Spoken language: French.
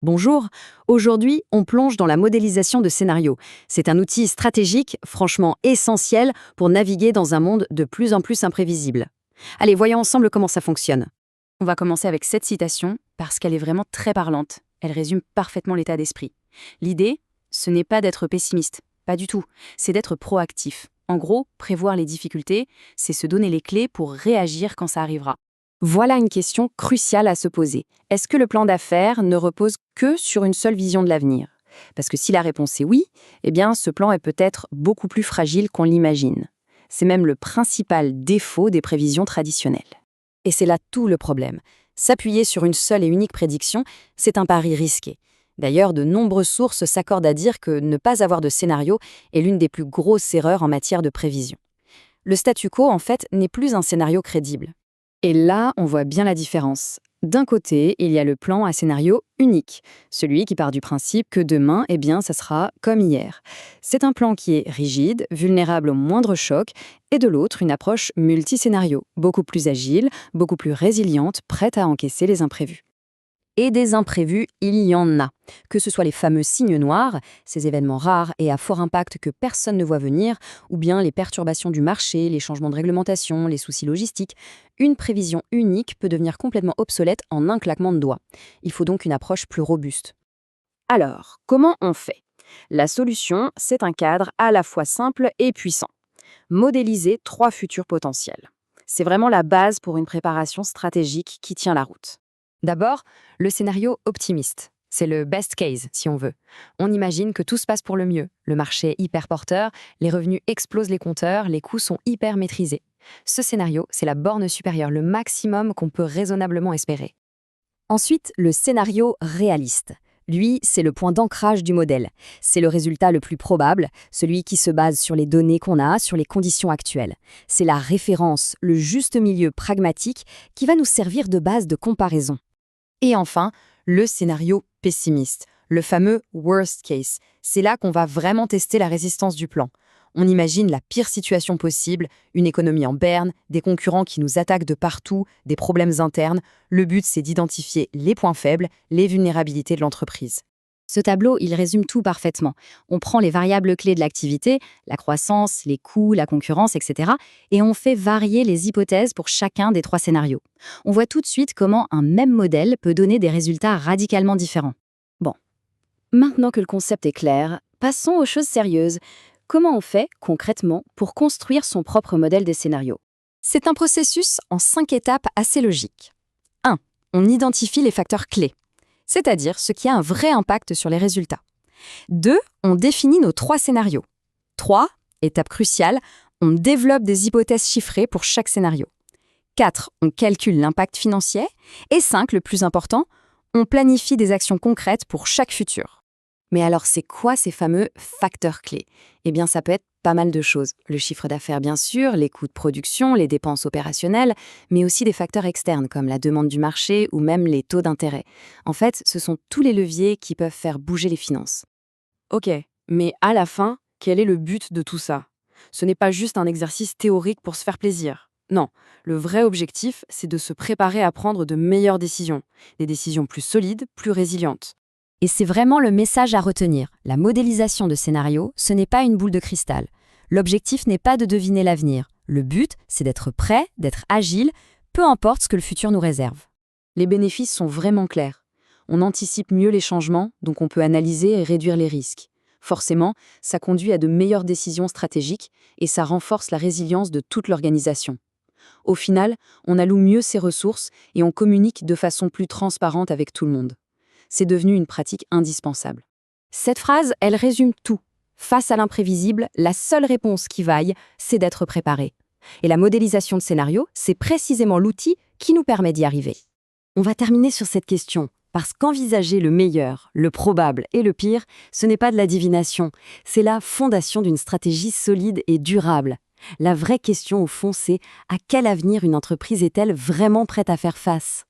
Bonjour, aujourd'hui on plonge dans la modélisation de scénarios. C'est un outil stratégique, franchement essentiel pour naviguer dans un monde de plus en plus imprévisible. Allez, voyons ensemble comment ça fonctionne. On va commencer avec cette citation parce qu'elle est vraiment très parlante. Elle résume parfaitement l'état d'esprit. L'idée, ce n'est pas d'être pessimiste, pas du tout, c'est d'être proactif. En gros, prévoir les difficultés, c'est se donner les clés pour réagir quand ça arrivera. Voilà une question cruciale à se poser. Est-ce que le plan d'affaires ne repose que sur une seule vision de l'avenir? Parce que si la réponse est oui, eh bien ce plan est peut-être beaucoup plus fragile qu'on l'imagine. C'est même le principal défaut des prévisions traditionnelles. Et c'est là tout le problème. S'appuyer sur une seule et unique prédiction, c'est un pari risqué. D'ailleurs, de nombreuses sources s'accordent à dire que ne pas avoir de scénario est l'une des plus grosses erreurs en matière de prévision. Le statu quo, en fait, n'est plus un scénario crédible. Et là, on voit bien la différence. D'un côté, il y a le plan à scénario unique, celui qui part du principe que demain, eh bien, ça sera comme hier. C'est un plan qui est rigide, vulnérable au moindre choc, et de l'autre, une approche multiscénario, beaucoup plus agile, beaucoup plus résiliente, prête à encaisser les imprévus. Et des imprévus, il y en a. Que ce soit les fameux signes noirs, ces événements rares et à fort impact que personne ne voit venir, ou bien les perturbations du marché, les changements de réglementation, les soucis logistiques, une prévision unique peut devenir complètement obsolète en un claquement de doigts. Il faut donc une approche plus robuste. Alors, comment on fait? La solution, c'est un cadre à la fois simple et puissant. Modéliser 3 futurs potentiels. C'est vraiment la base pour une préparation stratégique qui tient la route. D'abord, le scénario optimiste. C'est le best case, si on veut. On imagine que tout se passe pour le mieux. Le marché est hyper porteur, les revenus explosent les compteurs, les coûts sont hyper maîtrisés. Ce scénario, c'est la borne supérieure, le maximum qu'on peut raisonnablement espérer. Ensuite, le scénario réaliste. Lui, c'est le point d'ancrage du modèle. C'est le résultat le plus probable, celui qui se base sur les données qu'on a, sur les conditions actuelles. C'est la référence, le juste milieu pragmatique qui va nous servir de base de comparaison. Et enfin, le scénario pessimiste, le fameux worst case. C'est là qu'on va vraiment tester la résistance du plan. On imagine la pire situation possible, une économie en berne, des concurrents qui nous attaquent de partout, des problèmes internes. Le but, c'est d'identifier les points faibles, les vulnérabilités de l'entreprise. Ce tableau, il résume tout parfaitement. On prend les variables clés de l'activité, la croissance, les coûts, la concurrence, etc. et on fait varier les hypothèses pour chacun des 3 scénarios. On voit tout de suite comment un même modèle peut donner des résultats radicalement différents. Bon, maintenant que le concept est clair, passons aux choses sérieuses. Comment on fait, concrètement, pour construire son propre modèle des scénarios? C'est un processus en 5 étapes assez logique. 1. On identifie les facteurs clés, c'est-à-dire ce qui a un vrai impact sur les résultats. 2. On définit nos 3 scénarios. 3. Étape cruciale, on développe des hypothèses chiffrées pour chaque scénario. 4. On calcule l'impact financier. Et 5, le plus important, on planifie des actions concrètes pour chaque futur. Mais alors, c'est quoi ces fameux facteurs clés? Eh bien, ça peut être pas mal de choses. Le chiffre d'affaires, bien sûr, les coûts de production, les dépenses opérationnelles, mais aussi des facteurs externes comme la demande du marché ou même les taux d'intérêt. En fait, ce sont tous les leviers qui peuvent faire bouger les finances. Ok, mais à la fin, quel est le but de tout ça? Ce n'est pas juste un exercice théorique pour se faire plaisir. Non, le vrai objectif, c'est de se préparer à prendre de meilleures décisions, des décisions plus solides, plus résilientes. Et c'est vraiment le message à retenir. La modélisation de scénarios, ce n'est pas une boule de cristal. L'objectif n'est pas de deviner l'avenir. Le but, c'est d'être prêt, d'être agile, peu importe ce que le futur nous réserve. Les bénéfices sont vraiment clairs. On anticipe mieux les changements, donc on peut analyser et réduire les risques. Forcément, ça conduit à de meilleures décisions stratégiques et ça renforce la résilience de toute l'organisation. Au final, on alloue mieux ses ressources et on communique de façon plus transparente avec tout le monde. C'est devenu une pratique indispensable. Cette phrase, elle résume tout. Face à l'imprévisible, la seule réponse qui vaille, c'est d'être préparé. Et la modélisation de scénario, c'est précisément l'outil qui nous permet d'y arriver. On va terminer sur cette question, parce qu'envisager le meilleur, le probable et le pire, ce n'est pas de la divination, c'est la fondation d'une stratégie solide et durable. La vraie question, au fond, c'est à quel avenir une entreprise est-elle vraiment prête à faire face ?